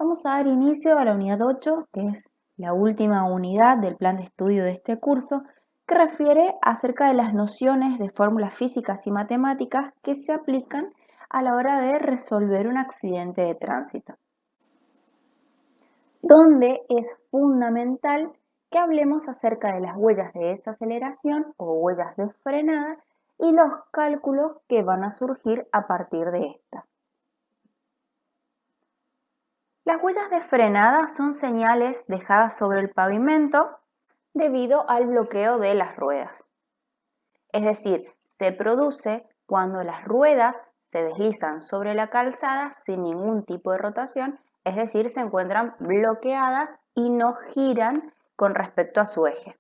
Vamos a dar inicio a la unidad 8, que es la última unidad del plan de estudio de este curso, que refiere acerca de las nociones de fórmulas físicas y matemáticas que se aplican a la hora de resolver un accidente de tránsito, donde es fundamental que hablemos acerca de las huellas de desaceleración o huellas de frenada y los cálculos que van a surgir a partir de estas. Las huellas de frenada son señales dejadas sobre el pavimento debido al bloqueo de las ruedas. Es decir, se produce cuando las ruedas se deslizan sobre la calzada sin ningún tipo de rotación, es decir, se encuentran bloqueadas y no giran con respecto a su eje.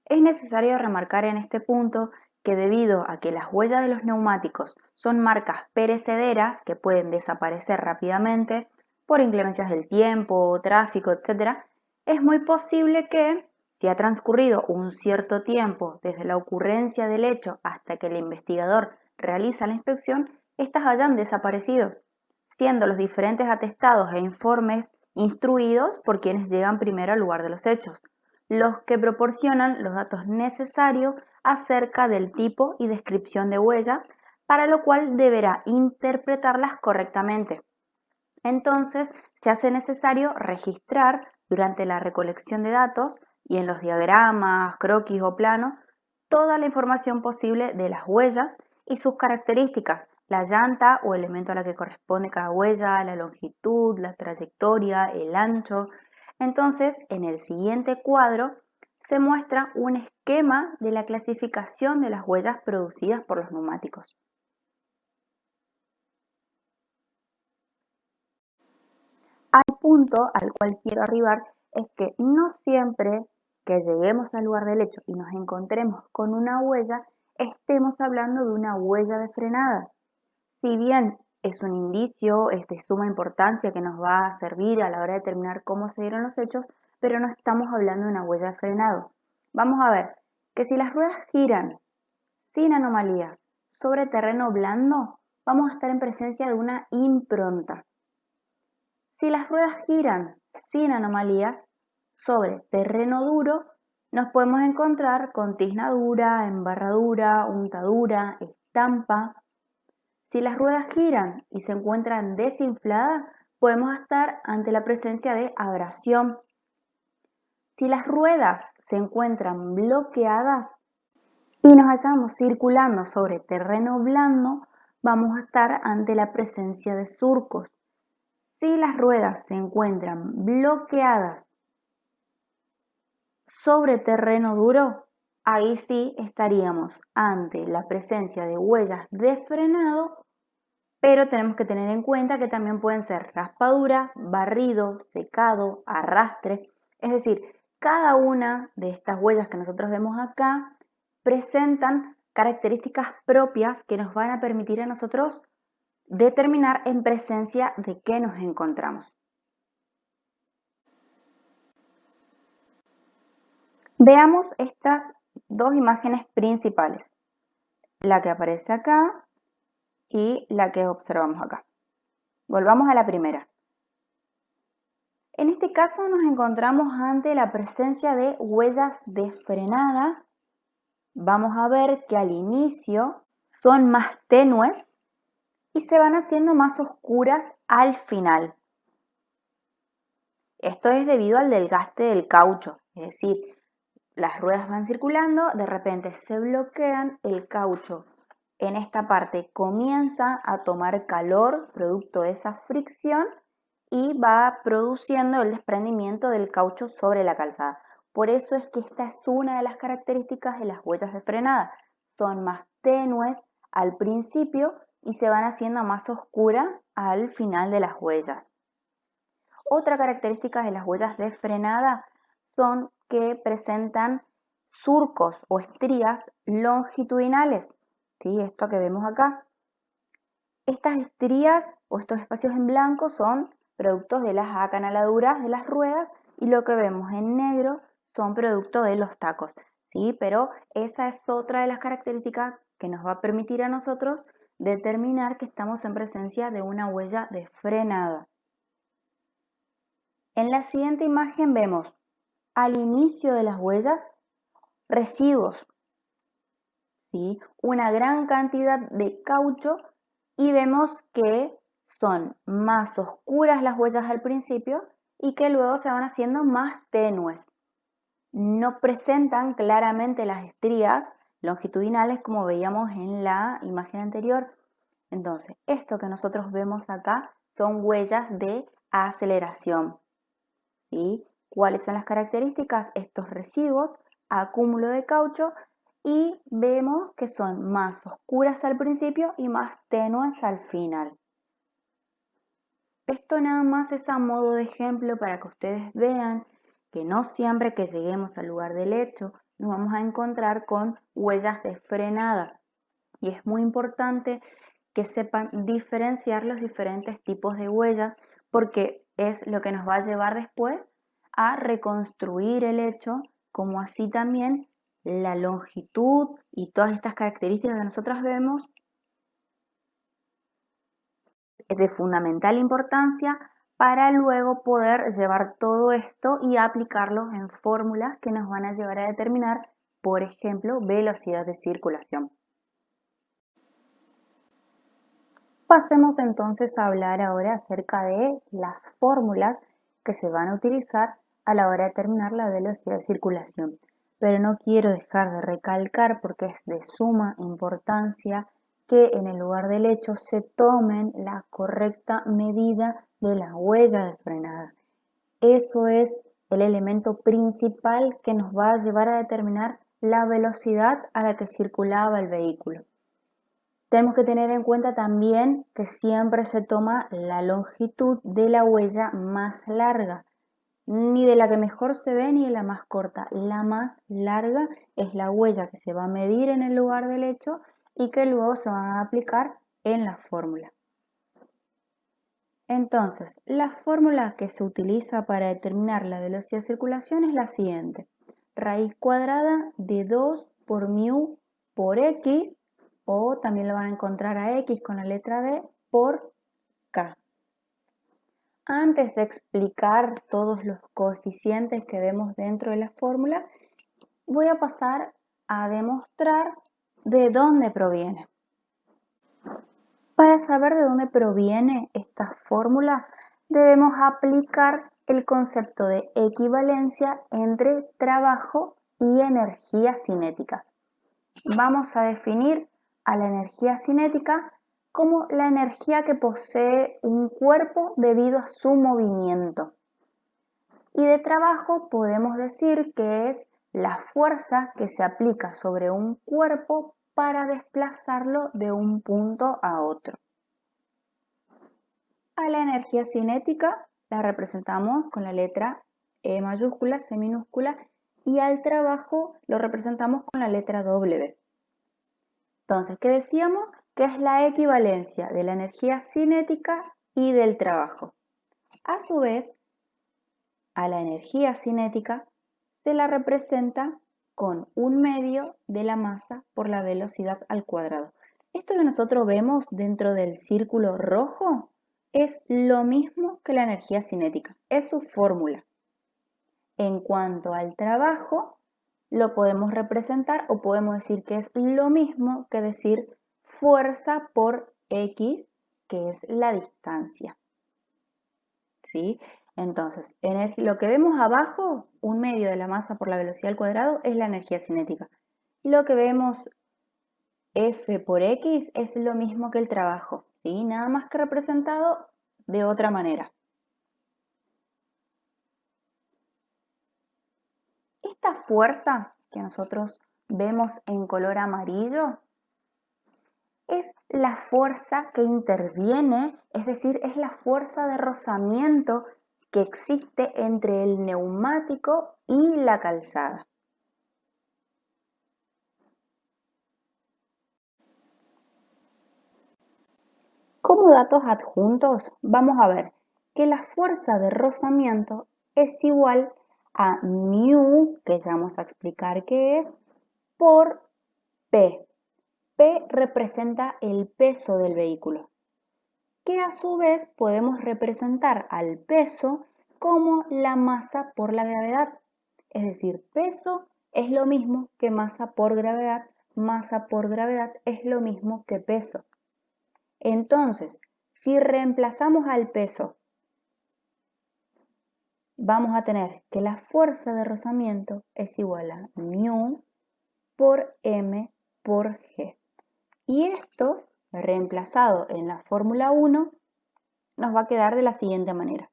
Es necesario remarcar en este punto que debido a que las huellas de los neumáticos son marcas perecederas que pueden desaparecer rápidamente por inclemencias del tiempo, tráfico, etc., es muy posible que, si ha transcurrido un cierto tiempo desde la ocurrencia del hecho hasta que el investigador realiza la inspección, éstas hayan desaparecido, siendo los diferentes atestados e informes instruidos por quienes llegan primero al lugar de los hechos, los que proporcionan los datos necesarios acerca del tipo y descripción de huellas, para lo cual deberá interpretarlas correctamente. Entonces, se hace necesario registrar durante la recolección de datos y en los diagramas, croquis o planos toda la información posible de las huellas y sus características, la llanta o elemento a la que corresponde cada huella, la longitud, la trayectoria, el ancho. Entonces, en el siguiente cuadro se muestra un esquema de la clasificación de las huellas producidas por los neumáticos. Al punto al cual quiero arribar es que no siempre que lleguemos al lugar del hecho y nos encontremos con una huella, estemos hablando de una huella de frenada. Si bien es un indicio, es de suma importancia que nos va a servir a la hora de determinar cómo se dieron los hechos, pero no estamos hablando de una huella de frenado. Vamos a ver que si las ruedas giran sin anomalías sobre terreno blando, vamos a estar en presencia de una impronta. Si las ruedas giran sin anomalías sobre terreno duro, nos podemos encontrar con tiznadura, embarradura, untadura, estampa. Si las ruedas giran y se encuentran desinfladas, podemos estar ante la presencia de abrasión. Si las ruedas se encuentran bloqueadas y nos hallamos circulando sobre terreno blando, vamos a estar ante la presencia de surcos. Si las ruedas se encuentran bloqueadas sobre terreno duro, ahí sí estaríamos ante la presencia de huellas de frenado, pero tenemos que tener en cuenta que también pueden ser raspadura, barrido, secado, arrastre. Es decir, cada una de estas huellas que nosotros vemos acá presentan características propias que nos van a permitir a nosotros determinar en presencia de qué nos encontramos. Veamos estas dos imágenes principales, la que aparece acá y la que observamos acá. Volvamos a la primera. En este caso nos encontramos ante la presencia de huellas de frenada. Vamos a ver que al inicio son más tenues y se van haciendo más oscuras al final. Esto es debido al desgaste del caucho, es decir, las ruedas van circulando, de repente se bloquean, el caucho en esta parte comienza a tomar calor producto de esa fricción y va produciendo el desprendimiento del caucho sobre la calzada. Por eso es que esta es una de las características de las huellas de frenada. Son más tenues al principio y se van haciendo más oscuras al final de las huellas. Otra característica de las huellas de frenada son que presentan surcos o estrías longitudinales. ¿Sí? Esto que vemos acá. Estas estrías o estos espacios en blanco son productos de las acanaladuras de las ruedas y lo que vemos en negro son producto de los tacos. ¿sí? Pero esa es otra de las características que nos va a permitir a nosotros determinar que estamos en presencia de una huella de frenada. En la siguiente imagen vemos al inicio de las huellas residuos, ¿sí? Una gran cantidad de caucho y vemos que son más oscuras las huellas al principio y que luego se van haciendo más tenues. No presentan claramente las estrías longitudinales como veíamos en la imagen anterior. Entonces, esto que nosotros vemos acá son huellas de aceleración, ¿sí? ¿Cuáles son las características? Estos residuos, acúmulo de caucho, y vemos que son más oscuras al principio y más tenues al final. Esto nada más es a modo de ejemplo para que ustedes vean que no siempre que lleguemos al lugar del hecho nos vamos a encontrar con huellas de frenada. Y es muy importante que sepan diferenciar los diferentes tipos de huellas porque es lo que nos va a llevar después a reconstruir el hecho, como así también la longitud y todas estas características que nosotros vemos es de fundamental importancia para luego poder llevar todo esto y aplicarlo en fórmulas que nos van a llevar a determinar, por ejemplo, velocidad de circulación. Pasemos entonces a hablar ahora acerca de las fórmulas que se van a utilizar a la hora de determinar la velocidad de circulación. Pero no quiero dejar de recalcar, porque es de suma importancia, que en el lugar del hecho se tomen la correcta medida de la huella de frenada. Eso es el elemento principal que nos va a llevar a determinar la velocidad a la que circulaba el vehículo. Tenemos que tener en cuenta también que siempre se toma la longitud de la huella más larga, ni de la que mejor se ve ni de la más corta. La más larga es la huella que se va a medir en el lugar del hecho y que luego se va a aplicar en la fórmula. Entonces, la fórmula que se utiliza para determinar la velocidad de circulación es la siguiente. Raíz cuadrada de 2 por mu por x, o también lo van a encontrar a x con la letra d, por k. Antes de explicar todos los coeficientes que vemos dentro de la fórmula, voy a pasar a demostrar de dónde proviene. Para saber de dónde proviene esta fórmula, debemos aplicar el concepto de equivalencia entre trabajo y energía cinética. Vamos a definir a la energía cinética como la energía que posee un cuerpo debido a su movimiento. Y de trabajo podemos decir que es la fuerza que se aplica sobre un cuerpo para desplazarlo de un punto a otro. A la energía cinética la representamos con la letra E mayúscula, C minúscula, y al trabajo lo representamos con la letra W. Entonces, ¿qué decíamos? Que es la equivalencia de la energía cinética y del trabajo. A su vez, a la energía cinética se la representa con un medio de la masa por la velocidad al cuadrado. Esto que nosotros vemos dentro del círculo rojo es lo mismo que la energía cinética, es su fórmula. En cuanto al trabajo, lo podemos representar o podemos decir que es lo mismo que decir fuerza por X, que es la distancia. ¿Sí? Entonces, lo que vemos abajo, un medio de la masa por la velocidad al cuadrado, es la energía cinética. Lo que vemos F por X es lo mismo que el trabajo, ¿sí? Nada más que representado de otra manera. Esta fuerza que nosotros vemos en color amarillo es la fuerza que interviene, es decir, es la fuerza de rozamiento que existe entre el neumático y la calzada. Como datos adjuntos, vamos a ver que la fuerza de rozamiento es igual a mu, que ya vamos a explicar qué es, por P. P representa el peso del vehículo, que a su vez podemos representar al peso como la masa por la gravedad. Es decir, peso es lo mismo que masa por gravedad es lo mismo que peso. Entonces, si reemplazamos al peso, vamos a tener que la fuerza de rozamiento es igual a mu por m por g. Y esto, reemplazado en la fórmula 1, nos va a quedar de la siguiente manera.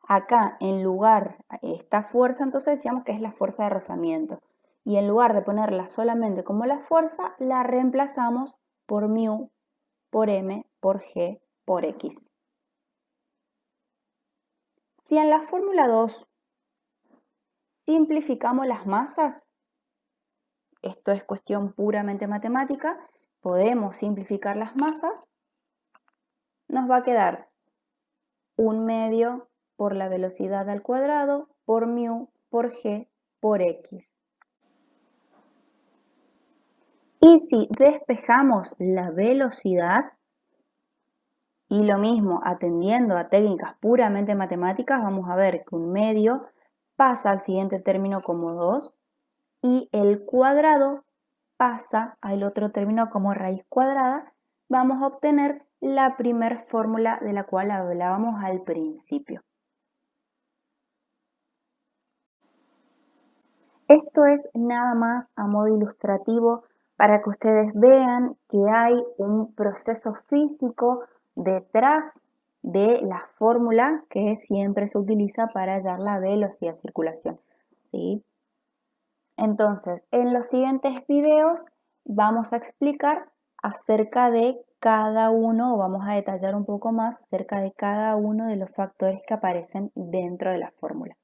Acá, en lugar, esta fuerza, entonces decíamos que es la fuerza de rozamiento. Y en lugar de ponerla solamente como la fuerza, la reemplazamos por mu, por m, por g, por x. Si en la fórmula 2 simplificamos las masas, esto es cuestión puramente matemática, podemos simplificar las masas, nos va a quedar 1/2 por la velocidad al cuadrado por mu por g por x. Y si despejamos la velocidad, y lo mismo atendiendo a técnicas puramente matemáticas, vamos a ver que 1/2 pasa al siguiente término como 2 y el cuadrado pasa al otro término como raíz cuadrada, vamos a obtener la primera fórmula de la cual hablábamos al principio. Esto es nada más a modo ilustrativo para que ustedes vean que hay un proceso físico detrás de la fórmula que siempre se utiliza para hallar la velocidad de circulación, ¿sí? Entonces, en los siguientes videos vamos a explicar acerca de cada uno, o vamos a detallar un poco más acerca de cada uno de los factores que aparecen dentro de la fórmula.